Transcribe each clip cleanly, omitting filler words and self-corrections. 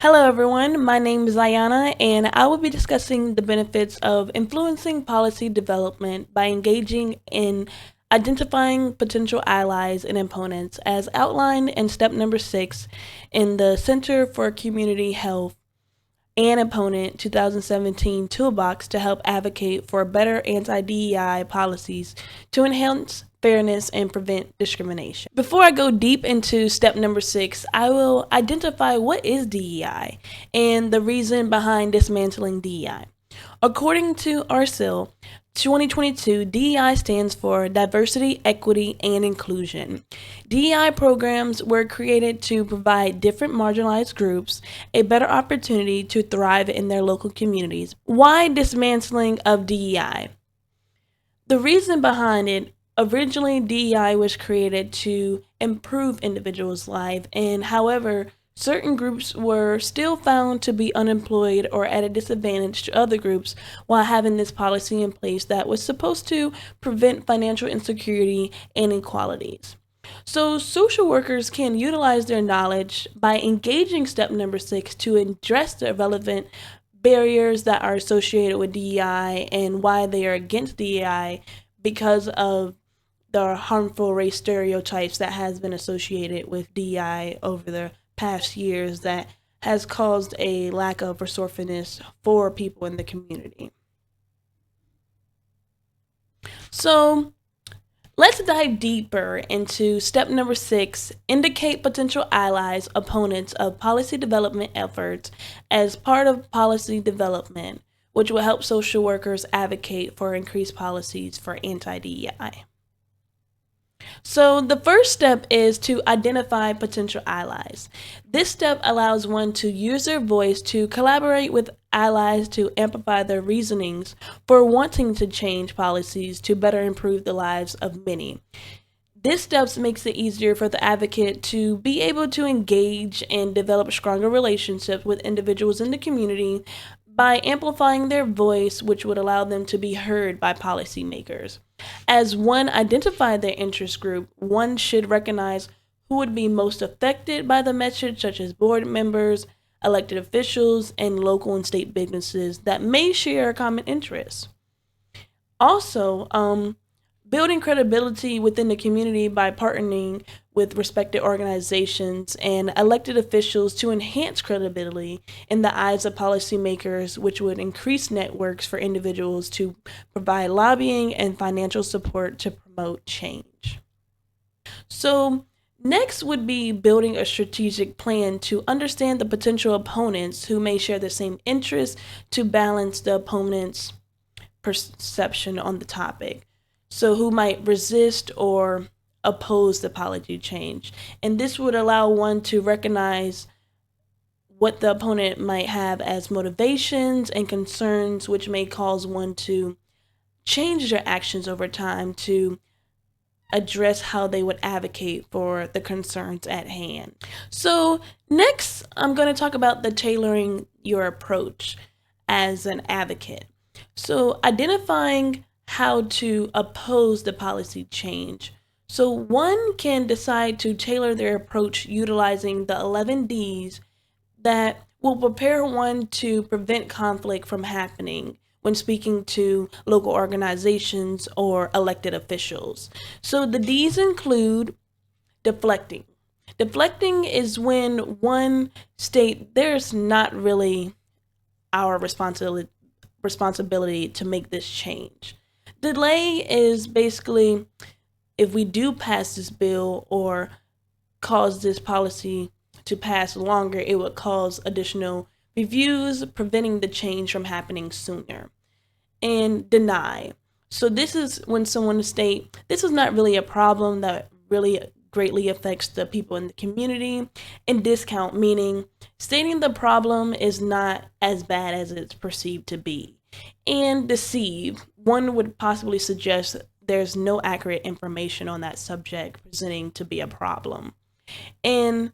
Hello, everyone. My name is Ayana, and I will be discussing the benefits of influencing policy development by engaging in identifying potential allies and opponents, as outlined in step number 6 in the Center for Community Health and Opponent 2017 Toolbox to help advocate for better anti DEI policies to enhance fairness and prevent discrimination. Before I go deep into step number 6, I will identify what is DEI and the reason behind dismantling DEI. According to RSIL 2022, DEI stands for Diversity, Equity, and Inclusion. DEI programs were created to provide different marginalized groups a better opportunity to thrive in their local communities. Why dismantling of DEI? The reason behind it, originally DEI was created to improve individuals' lives, and however, certain groups were still found to be unemployed or at a disadvantage to other groups while having this policy in place that was supposed to prevent financial insecurity and inequalities. So, social workers can utilize their knowledge by engaging step number 6 to address the relevant barriers that are associated with DEI and why they are against DEI because of the harmful race stereotypes that has been associated with DEI over the past years that has caused a lack of resourcefulness for people in the community. So, let's dive deeper into step number 6, indicate potential allies, opponents of policy development efforts as part of policy development, which will help social workers advocate for increased policies for anti-DEI. So, the first step is to identify potential allies. This step allows one to use their voice to collaborate with allies to amplify their reasonings for wanting to change policies to better improve the lives of many. This step makes it easier for the advocate to be able to engage and develop stronger relationships with individuals in the community by amplifying their voice, which would allow them to be heard by policymakers. As one identifies their interest group, one should recognize who would be most affected by the message, such as board members, elected officials, and local and state businesses that may share a common interest. Also, building credibility within the community by partnering with respected organizations and elected officials to enhance credibility in the eyes of policymakers, which would increase networks for individuals to provide lobbying and financial support to promote change. So, next would be building a strategic plan to understand the potential opponents who may share the same interests to balance the opponent's perception on the topic. So, who might resist or oppose the policy change. And this would allow one to recognize what the opponent might have as motivations and concerns, which may cause one to change their actions over time to address how they would advocate for the concerns at hand. So, next, I'm going to talk about the tailoring your approach as an advocate. So, identifying how to oppose the policy change. So, one can decide to tailor their approach utilizing the 11 Ds that will prepare one to prevent conflict from happening when speaking to local organizations or elected officials. So, the Ds include deflecting. Deflecting is when one state there's not really our responsibility to make this change. Delay is basically if we do pass this bill or cause this policy to pass longer, it would cause additional reviews, preventing the change from happening sooner. And deny. So this is when someone state this is not really a problem that really greatly affects the people in the community. And discount, meaning stating the problem is not as bad as it's perceived to be. And deceive, one would possibly suggest there's no accurate information on that subject presenting to be a problem. And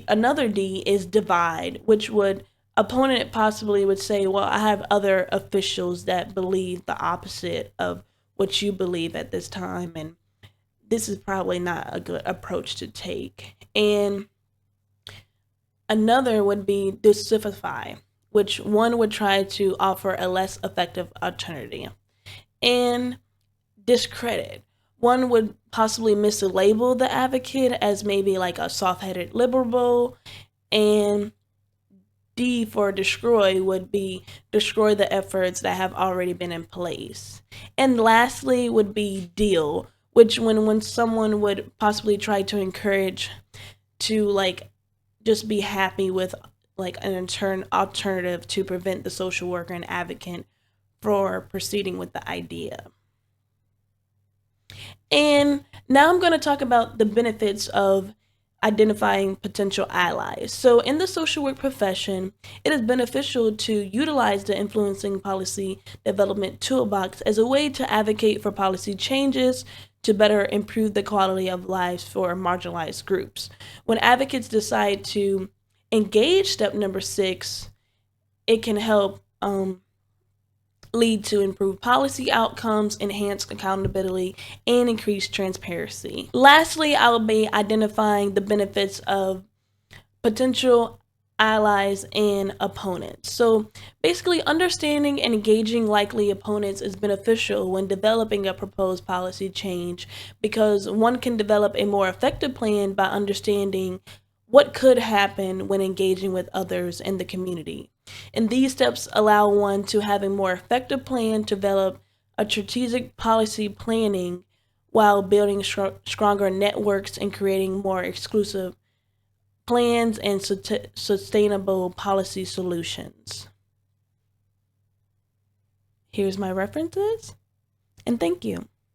another D is divide, which would opponent possibly would say, well, I have other officials that believe the opposite of what you believe at this time, and this is probably not a good approach to take. And Another would be dissify, which one would try to offer a less effective alternative. And discredit. One would possibly mislabel the advocate as maybe like a soft headed liberal. And D for destroy would be destroy the efforts that have already been in place. And lastly would be deal, which when someone would possibly try to encourage to like just be happy with like an alternative to prevent the social worker and advocate for proceeding with the idea. And now I'm going to talk about the benefits of identifying potential allies. So, in the social work profession, it is beneficial to utilize the influencing policy development toolbox as a way to advocate for policy changes to better improve the quality of lives for marginalized groups. When advocates decide to engage step number 6, it can help lead to improved policy outcomes, enhanced accountability, and increased transparency. Lastly, I will be identifying the benefits of potential allies and opponents. So basically, understanding and engaging likely opponents is beneficial when developing a proposed policy change because one can develop a more effective plan by understanding what could happen when engaging with others in the community. And these steps allow one to have a more effective plan to develop a strategic policy planning while building stronger networks and creating more exclusive plans and sustainable policy solutions. Here's my references, and thank you.